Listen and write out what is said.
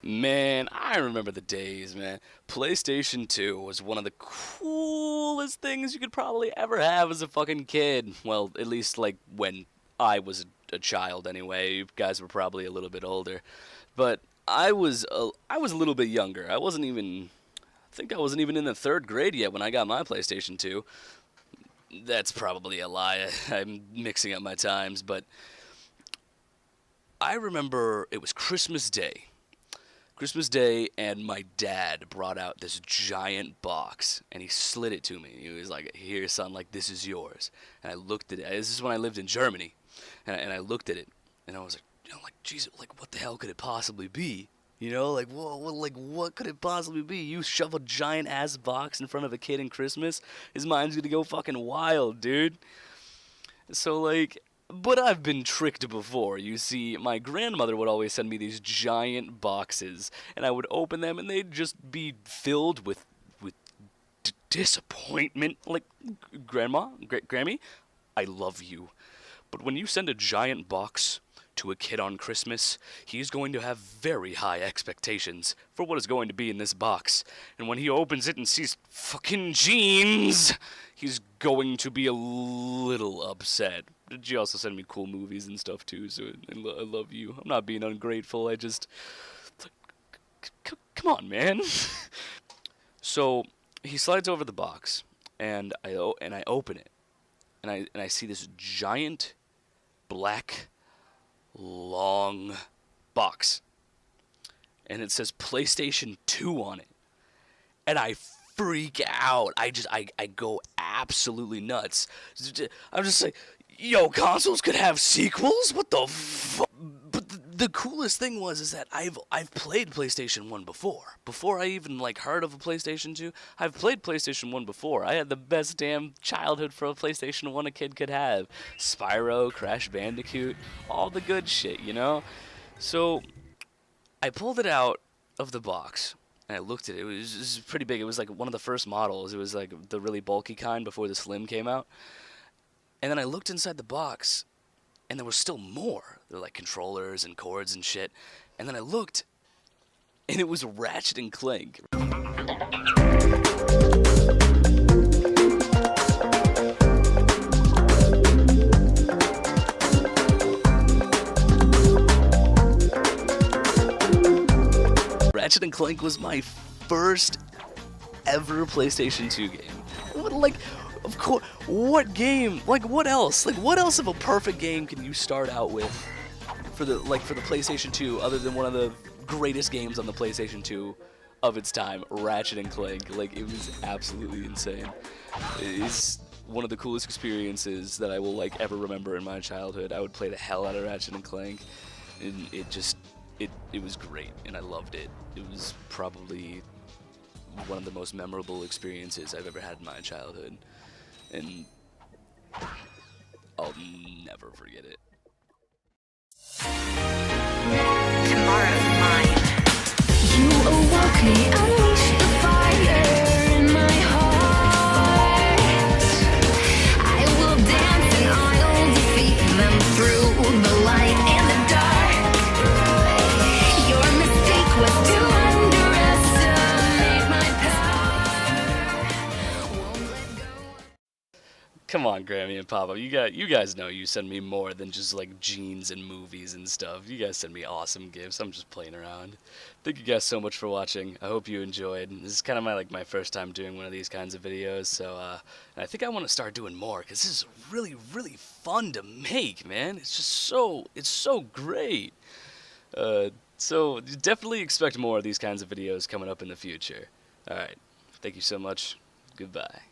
Man, I remember the days, man. PlayStation 2 was one of the coolest things you could probably ever have as a fucking kid. Well, at least, like, when I was a child, anyway. You guys were probably a little bit older. But I was a little bit younger. I think I wasn't even in the third grade yet when I got my PlayStation 2. That's probably a lie. I'm mixing up my times, but I remember it was Christmas Day. Christmas Day, and my dad brought out this giant box, and he slid it to me. He was like, "Here, son, like, this is yours." And I looked at it. This is when I lived in Germany, and I looked at it, and I was like, Jesus, like, what the hell could it possibly be? Like, whoa, like, what could it possibly be? You shove a giant-ass box in front of a kid in Christmas, his mind's gonna go fucking wild, dude. So, like, but I've been tricked before. You see, my grandmother would always send me these giant boxes, and I would open them, and they'd just be filled with disappointment. Like, Grandma, Grammy, I love you, but when you send a giant box to a kid on Christmas, he's going to have very high expectations for what is going to be in this box. And when he opens it and sees fucking jeans, he's going to be a little upset. She also sent me cool movies and stuff too, so I love you. I'm not being ungrateful, I just... Come on, man. So, he slides over the box, and I open it, and I see this giant, black, long box, and it says PlayStation 2 on it, and I freak out. I go absolutely nuts. I'm just like, yo, consoles could have sequels? What the fuck? But the coolest thing is that I've played PlayStation 1 before. Before I even, like, heard of a PlayStation 2, I've played PlayStation 1 before. I had the best damn childhood for a PlayStation 1 a kid could have. Spyro, Crash Bandicoot, all the good shit, So, I pulled it out of the box, and I looked at it. It was pretty big. It was, like, one of the first models. It was, like, the really bulky kind before the Slim came out. And then I looked inside the box, and there was still more. There were, like, controllers and cords and shit. And then I looked, and it was Ratchet and Clank. Ratchet and Clank was my first ever PlayStation 2 game. Like, of course, what game? Like, what else? Like, what else of a perfect game can you start out with for the PlayStation 2 other than one of the greatest games on the PlayStation 2 of its time, Ratchet and Clank? Like, it was absolutely insane. It's one of the coolest experiences that I will, like, ever remember in my childhood. I would play the hell out of Ratchet and Clank, and it was great, and I loved it. It was probably one of the most memorable experiences I've ever had in my childhood, and I'll never forget it. Tomorrow's mine. You awoke me, unleashed the fire in my heart. I will dance and I'll defeat them through the light and the dark. Your mistake was to underestimate my power. Won't let go. Come on, Grammy and Papa, you guys know you send me more than just, like, jeans and movies and stuff. You guys send me awesome gifts. I'm just playing around. Thank you guys so much for watching. I hope you enjoyed. This is kind of my first time doing one of these kinds of videos, so I think I want to start doing more, because this is really, really fun to make, man. It's just so great. So definitely expect more of these kinds of videos coming up in the future. Alright, thank you so much. Goodbye.